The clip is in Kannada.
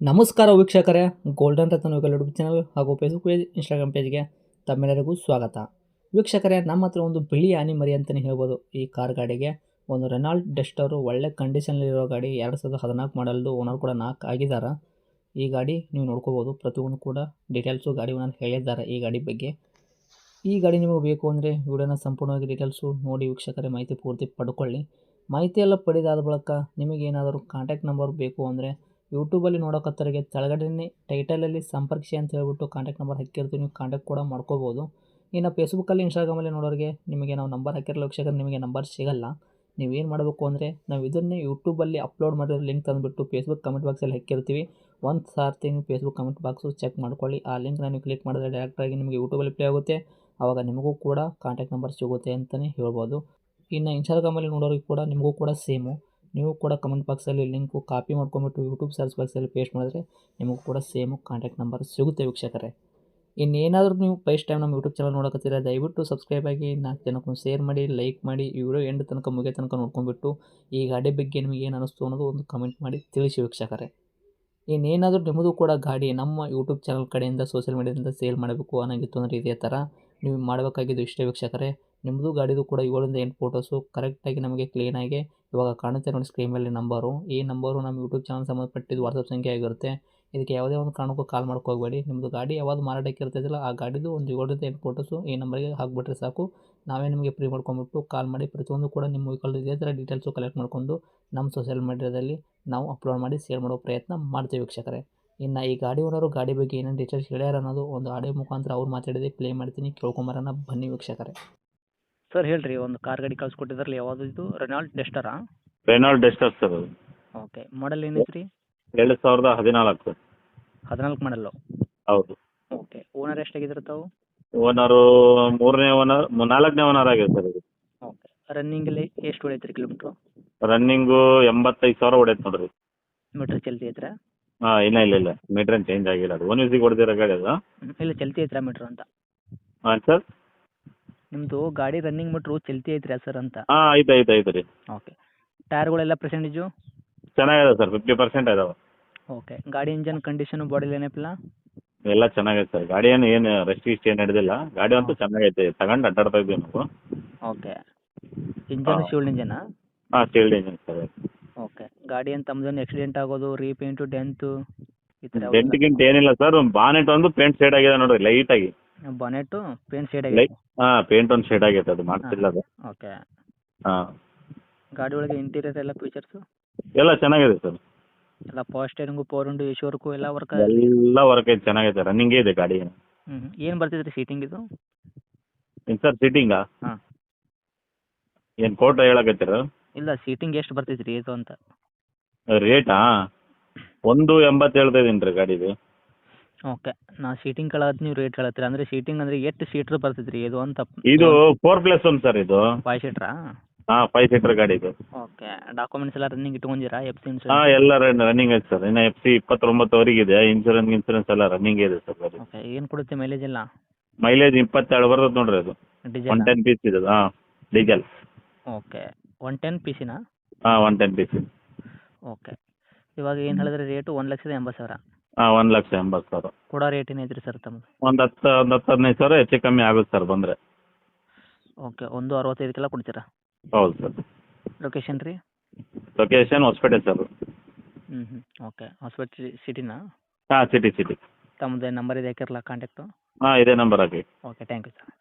ನಮಸ್ಕಾರ ವೀಕ್ಷಕರೇ, ಗೋಲ್ಡನ್ ರತ್ನ ಯೂಟ್ಯೂಬ್ ಚಾನಲ್ ಹಾಗೂ ಫೇಸ್ಬುಕ್ ಪೇಜ್, ಇನ್ಸ್ಟಾಗ್ರಾಮ್ ಪೇಜ್ಗೆ ತಮ್ಮೆಲ್ಲರಿಗೂ ಸ್ವಾಗತ. ವೀಕ್ಷಕರೇ, ನಮ್ಮ ಹತ್ರ ಒಂದು ಬಿಳಿ ಆನೆ ಮರಿ ಅಂತಲೇ ಹೇಳ್ಬೋದು. ಈ ಕಾರ್ ಗಾಡಿಗೆ ಒಂದು ರೆನಾಲ್ಟ್ ಡಸ್ಟರು ಒಳ್ಳೆ ಕಂಡೀಷನಲ್ಲಿರೋ ಗಾಡಿ, 2014 ಮಾಡಲ್ದು, ಓನರ್ ಕೂಡ 4 ಆಗಿದ್ದಾರೆ. ಈ ಗಾಡಿ ನೀವು ನೋಡ್ಕೋಬೋದು, ಪ್ರತಿಯೊಂದು ಕೂಡ ಡೀಟೇಲ್ಸು ಗಾಡಿ ಓನರ್ ಹೇಳಿದ್ದಾರೆ ಈ ಗಾಡಿ ಬಗ್ಗೆ. ಈ ಗಾಡಿ ನಿಮಗೆ ಬೇಕು ಅಂದರೆ ವಿಡಿಯೋನ ಸಂಪೂರ್ಣವಾಗಿ ಡೀಟೇಲ್ಸು ನೋಡಿ ವೀಕ್ಷಕರೇ ಮಾಹಿತಿ ಪೂರ್ತಿ ಪಡ್ಕೊಳ್ಳಿ. ಮಾಹಿತಿ ಎಲ್ಲ ಪಡೆದಾದ ಬಳಿಕ ನಿಮಗೇನಾದರೂ ಕಾಂಟ್ಯಾಕ್ಟ್ ನಂಬರ್ ಬೇಕು ಅಂದರೆ ಯೂಟ್ಯೂಬಲ್ಲಿ ನೋಡೋಕತ್ತರಿಗೆ ಕೆಳಗಡೆ ಟೈಟಲಲ್ಲಿ ಸಂಪರ್ಕಿಸಿ ಅಂತ ಹೇಳ್ಬಿಟ್ಟು ಕಾಂಟ್ಯಾಕ್ಟ್ ನಂಬರ್ ಹಾಕಿರ್ತೀವಿ, ನೀವು ಕಾಂಟ್ಯಾಕ್ಟ್ ಕೂಡ ಮಾಡ್ಕೋಬೋದು. ಇನ್ನು ಫೇಸ್ಬುಕ್ಕಲ್ಲಿ, ಇನ್ಸ್ಟಾಗ್ರಾಮಲ್ಲಿ ನೋಡೋರಿಗೆ ನಿಮಗೆ ನಾವು ನಂಬರ್ ಹಾಕಿರಲ್ಲ ವೀಕ್ಷಕರು, ನಿಮಗೆ ನಂಬರ್ ಸಿಗಲ್ಲ. ನೀವೇನು ಮಾಡಬೇಕು ಅಂದರೆ ನಾವು ಇದನ್ನೇ ಯೂಟ್ಯೂಬಲ್ಲಿ ಅಪ್ಲೋಡ್ ಮಾಡಿರೋ ಲಿಂಕ್ ತಂದುಬಿಟ್ಟು ಫೇಸ್ಬುಕ್ ಕಮೆಂಟ್ ಬಾಕ್ಸಲ್ಲಿ ಹಾಕಿರ್ತೀವಿ. ಒಂದು ಸಾರ್ತಿ ನೀವು ಫೇಸ್ಬುಕ್ ಕಮೆಂಟ್ ಬಾಕ್ಸು ಚೆಕ್ ಮಾಡ್ಕೊಳ್ಳಿ. ಆ ಲಿಂಕ್ನ ನೀವು ಕ್ಲಿಕ್ ಮಾಡಿದ್ರೆ ಡೈರೆಕ್ಟಾಗಿ ನಿಮಗೆ ಯೂಟ್ಯೂಬಲ್ಲಿ ಪ್ಲೇ ಆಗುತ್ತೆ. ಆವಾಗ ನಿಮಗೂ ಕೂಡ ಕಾಂಟ್ಯಾಕ್ಟ್ ನಂಬರ್ ಸಿಗುತ್ತೆ ಅಂತಲೇ ಹೇಳ್ಬೋದು. ಇನ್ನು ಇನ್ಸ್ಟಾಗ್ರಾಮಲ್ಲಿ ನೋಡೋರಿಗೆ ಕೂಡ ನಿಮಗೂ ಕೂಡ ಸೇಮು, ನೀವು ಕೂಡ ಕಮೆಂಟ್ ಬಾಕ್ಸಲ್ಲಿ ಲಿಂಕು ಕಾಪಿ ಮಾಡ್ಕೊಂಬಿಟ್ಟು ಯೂಟ್ಯೂಬ್ ಸರ್ಚ್ ಬಾಕ್ಸಲ್ಲಿ ಪೇಸ್ಟ್ ಮಾಡಿದ್ರೆ ನಿಮಗೂ ಕೂಡ ಸೇಮು ಕಾಂಟ್ಯಾಕ್ಟ್ ನಂಬರ್ ಸಿಗುತ್ತೆ ವೀಕ್ಷಕರೇ. ಇನ್ನೇನಾದರೂ ನೀವು ಫಸ್ಟ್ ಟೈಮ್ ನಮ್ಮ ಯೂಟ್ಯೂಬ್ ಚಾನಲ್ ನೋಡೋಕತ್ತೀರ, ದಯವಿಟ್ಟು ಸಬ್ಸ್ಕ್ರೈಬ್ ಆಗಿ 4 ಜನಕ್ಕೂ ಶೇರ್ ಮಾಡಿ, ಲೈಕ್ ಮಾಡಿ, ಈ ವಿಡಿಯೋ ಎಂಡ್ ತನಕ ಮುಗಿಯೋ ತನಕ ನೋಡ್ಕೊಂಡ್ಬಿಟ್ಟು ಈ ಗಾಡಿ ಬಗ್ಗೆ ನಿಮಗೆ ಏನು ಅನ್ನಿಸ್ತು ಅನ್ನೋದು ಒಂದು ಕಮೆಂಟ್ ಮಾಡಿ ತಿಳಿಸಿ ವೀಕ್ಷಕರೇ. ಇನ್ನೇನಾದರೂ ನಿಮ್ಮದು ಕೂಡ ಗಾಡಿ ನಮ್ಮ ಯೂಟ್ಯೂಬ್ ಚಾನಲ್ ಕಡೆಯಿಂದ ಸೋಷಿಯಲ್ ಮೀಡಿಯಾದಿಂದ ಸೇಲ್ ಮಾಡಬೇಕು ಅನ್ನೋಂಗಿತ್ತು ಅಂದರೆ ಇದೇ ಥರ ನೀವು ಮಾಡಬೇಕಾಗಿದ್ದು ಇಷ್ಟೇ ವೀಕ್ಷಕರೇ. ನಿಮ್ಮದು ಗಾಡಿದು ಕೂಡ 7 ರಿಂದ 8 ಫೋಟೋಸು ಕರೆಕ್ಟಾಗಿ ನಮಗೆ ಕ್ಲೀನಾಗಿ ಇವಾಗ ಕಾಣುತ್ತೆ ನೋಡಿ ಸ್ಕ್ರೀನ್ ಮೇಲೆ ನಂಬರು. ಈ ನಂಬರು ನಮ್ಮ ಯೂಟ್ಯೂಬ್ ಚಾನಲ್ ಸಂಬಂಧಪಟ್ಟಿದ್ದು ವಾಟ್ಸಪ್ ಸಂಖ್ಯೆ ಆಗಿರುತ್ತೆ. ಇದಕ್ಕೆ ಯಾವುದೇ ಒಂದು ಕಾರಣಕ್ಕೂ ಕಾಲ್ ಮಾಡ್ಕೋಬೇಡಿ. ನಿಮ್ಮದು ಗಾಡಿ ಯಾವುದು ಮಾರಾಟಕ್ಕೆ ಇರ್ತೈತಿಲ್ಲ ಆ ಗಾಡಿದು ಒಂದು 7 ರಿಂದ 8 ಫೋಟೋಸು ಈ ನಂಬರ್ಗೆ ಹಾಕಿಬಿಟ್ರೆ ಸಾಕು, ನಾವೇ ನಿಮಗೆ ಫ್ರೀ ಮಾಡ್ಕೊಂಬಿಟ್ಟು ಕಾಲ್ ಮಾಡಿ ಪ್ರತಿಯೊಂದು ಕೂಡ ನಿಮ್ಮ ವೆಹಿಕಲ್ದು ಇದೇ ಥರ ಡೀಟೇಲ್ಸು ಕಲೆಕ್ಟ್ ಮಾಡಿಕೊಂಡು ನಮ್ಮ ಸೋಷಿಯಲ್ ಮೀಡಿಯಾದಲ್ಲಿ ನಾವು ಅಪ್ಲೋಡ್ ಮಾಡಿ ಸೇಲ್ ಮಾಡೋ ಪ್ರಯತ್ನ ಮಾಡ್ತೀವಿ ವೀಕ್ಷಕರೇ. ಇನ್ನು ಈ ಗಾಡಿ ಓನರು ಗಾಡಿ ಬಗ್ಗೆ ಏನೇನು ಡೀಟೇಲ್ಸ್ ಹೇಳ್ಯಾರ ಅನ್ನೋದು ಒಂದು ಆಡಿಯೋ ಮುಖಾಂತರ ಅವ್ರು ಮಾತಾಡಿದೆ ಪ್ಲೇ ಮಾಡ್ತೀನಿ, ಕೇಳ್ಕೊಂಬರೋಣ ಬನ್ನಿ ವೀಕ್ಷಕರೇ. ಸರ್ ಹೇಳ್ರಿ, ಒಂದು ಕಾರ್ ಗಾಡಿ ಕಳ್ಸಿಕೊಟ್ಟಿದ್ರಲ್ಲ, ಯಾವುದು ಇದು? ರೆನಾಲ್ಟ್ ಡಸ್ಟರಾ? ರೆನಾಲ್ಟ್ ಡಸ್ಟರ್ ಸರ್ ಅದು. ಓಕೆ, ಮಾಡಲ್ ಏನೈತೆ ರೀ? 2014. 14 ಮಾಡಲ್ಲು. ಹೌದು. ಓಕೆ, ಓನರ್ ಎಷ್ಟಾಗಿದ್ರೆ ತಾವು? ಓನರು ನಾಲ್ಕನೇ ಓನರ್ ಆಗಿದೆ ಸರ್ ಇದು. ಓಕೆ, ರನ್ನಿಂಗಲ್ಲಿ ಎಷ್ಟು ಹೊಡೈತೆ ರೀ ಕಿಲೋಮೀಟ್ರು? ರನ್ನಿಂಗು 85,000 ಹೊಡೈತೆ ನೋಡ್ರಿ. ಮೀಟ್ರ್ ಚಲ್ತಿ ಐತ್ರಾ? ಹಾಂ, ಇಲ್ಲ ಮೀಟ್ರ್ ಏನು ಚೇಂಜ್ ಆಗಿಲ್ಲ, ಅದು 1 ಯೂಸಿಗೆ ಹೊಡೆದಿರೋ ಗಾಡಿ ಅದು. ಇಲ್ಲ, ಚಲ್ತಿ ಐತ್ರಾ ಮೀಟ್ರ್ ಅಂತ? ಹಾಂ ಸರ್, ನಿಮ್ಮದು ಗಾಡಿ ರನ್ನಿಂಗ್ ಮೀಟ್ರು ಚಲ್ತಿ ಐತ್ರಾ ಸರ್ ಅಂತ? ಹಾಂ ಐತೆ ರೀ. ಓಕೆ, ಟೈರ್ಗಳೆಲ್ಲ ಪರ್ಸೆಂಟೇಜು ಚೆನ್ನಾಗಿದೆ ಸರ್, 50% ಇದಾವೆ. ಓಕೆ, ಗಾಡಿ ಇಂಜನ್ ಕಂಡೀಷನು, ಬಾಡಿ ಏನಪ್ಪಿಲ್ಲ? ಎಲ್ಲ ಚೆನ್ನಾಗೈತೆ ಸರ್, ಗಾಡಿ ಏನು ರೆಸ್ಟ್ ಏನು ಹಿಡಿದಿಲ್ಲ, ಗಾಡಿ ಅಂತೂ ಚೆನ್ನಾಗೈತೆ, ತಗೊಂಡು ಅಡ್ಡಾಡ್ತಾ ಇದ್ದೀವಿ ನಾವು. ಓಕೆ, ಇಂಜನ್ ಶಿವಲ್ಡ್ ಇಂಜನಾ? ಹಾಂ, ಶೀಲ್ಡ್ ಇಂಜಿನ್ ಸರ್. ಓಕೆ, ಗಾಡಿ ಅಂತ ತಮ್ಮದೊಂದು ಆಕ್ಸಿಡೆಂಟ್ ಆಗೋದು, ರೀಪೇಂಟು, ಡೆಂತು ಈ ಥರ ಡೆಂಟ್ ಗಿಂಟ್ ಏನಿಲ್ಲ ಸರ್, ಬಾನೆಟ್ ಒಂದು ಪೇಂಟ್ ಶೇಡ್ ಆಗಿದೆ ನೋಡ್ರಿ ಲೈಟಾಗಿ. ಬಾನೆಟ್ಟು ಪೇಂಟ್ ಶೇಡ್ ಆಗಿದೆ? ಹಾಂ, ಪೇಂಟ್ ಒಂದು ಶೇಡ್ ಆಗೈತೆ, ಅದು ಮಾಡ್ತಿಲ್ಲ ಅದು. ಓಕೆ, ಹಾಂ, ಗಾಡಿ ಒಳಗೆ ಇಂಟೀರಿಯರ್ ಎಲ್ಲ ಫೀಚರ್ಸು ಎಲ್ಲ ಚೆನ್ನಾಗಿದೆ ಸರ್. ಎಲ್ಲ power steering, power window, AC work ಎಲ್ಲ ವರ್ಕ್? ಎಲ್ಲ ವರ್ಕ್ ಐತೆ, ಚೆನ್ನಾಗೈತೆ, ರನ್ನಿಂಗೇ ಇದೆ ಗಾಡಿ. ಏನು ಬರ್ತೈತೆ ರೀ ಸೀಟಿಂಗ್ ಇದು? ಏನು ಸರ್ ಸೀಟಿಂಗಾ? ಹಾಂ. ಏನು ಫೋಟೋ ಹೇಳಕತ್ತೀರ? ಇಲ್ಲ, ಸೀಟಿಂಗ್ ಎಷ್ಟು ಬರ್ತೈತೆ ರೀ ಇದು ಅಂತ? ರೇಟಾ 180 ಹೇಳ್ತಾ ಇದೀನಿ ರೀ ಗಾಡಿದು. ಓಕೆ, ನಾ ಸೀಟಿಂಗ್ ಕೇಳೋದು ನೀವು ರೇಟ್ ಹೇಳ್ತೀರ ಅಂದರೆ ಸೀಟಿಂಗ್ ಅಂದರೆ ಎಷ್ಟು ಸೀಟ್ರ್ ಬರ್ತೈತೆ ರೀ ಇದು ಅಂತ? ಇದು 4+1 ಸರ್ ಇದು. 5 ಸೀಟ್ರಾ? ಹಾಂ, 5 ಸೀಟರ್ ಗಾಡಿ ಇದು. ಓಕೆ, ಡಾಕ್ಯುಮೆಂಟ್ಸ್ ಎಲ್ಲ ರನ್ನಿಂಗ್ ಇಟ್ಕೊಂಡಿರಾ? ಎಫ್ ಸಿ ಹಾಂ, ಇನ್ಶೂರೆನ್ಸ್? ಎಲ್ಲ ರನ್ನಿಂಗ್ ಐತೆ ಸರ್, ಇನ್ನು FC 29ವರೆಗೆ ಇದೆ. ಇನ್ಸೂರೆನ್ಸ್ ಎಲ್ಲ ರನ್ನಿಂಗ್ ಇದೆ ಸರ್ ಗಾಡಿ. ಓಕೆ, ಏನು ಕೊಡುತ್ತೆ ಮೈಲೇಜ್ ಎಲ್ಲ? ಮೈಲೇಜ್ 22 ಬರ್ತದೆ ನೋಡ್ರಿ ಅದು. ಡೀಸೆಲ್? 110 ಪೀಸ್ ಇದೆ. ಹಾಂ, ಡೀಸೆಲ್. ಓಕೆ, 110 ಪಿ ಸಿನಾ? ಹಾಂ, 110 ಪೀಸ್. ಓಕೆ, ಇವಾಗ ಏನು ಹೇಳಿದ್ರೆ ರೇಟು 1,80,000? ಹಾಂ, 1,80,000. ಕೊಡೋ ರೇಟ್ ಏನೈತೆ ರೀ ಸರ್ ತಮ್ಮದು? ಒಂದು 15 ಸಾವಿರ ಹೆಚ್ಚು ಕಮ್ಮಿ ಆಗುತ್ತೆ ಸರ್ ಬಂದರೆ. ಓಕೆ, 1,65,000 ಕೊಡ್ತೀರಾ? ಹೌದು ಸರ್. ಲೊಕೇಶನ್ ರೀ? Location Hospet sir. Okay, Hospet ಸಿಟಿನಾ? ಹಾಂ, ಸಿಟಿ. ತಮ್ಮದು ನಂಬರ್ ಇದೆ ಹಾಕಿರಲ್ಲ ಕಾಂಟ್ಯಾಕ್ಟು? ಹಾಂ, ಇದೇ ನಂಬರ್ ಹಾಕಿ. Okay, thank you sir.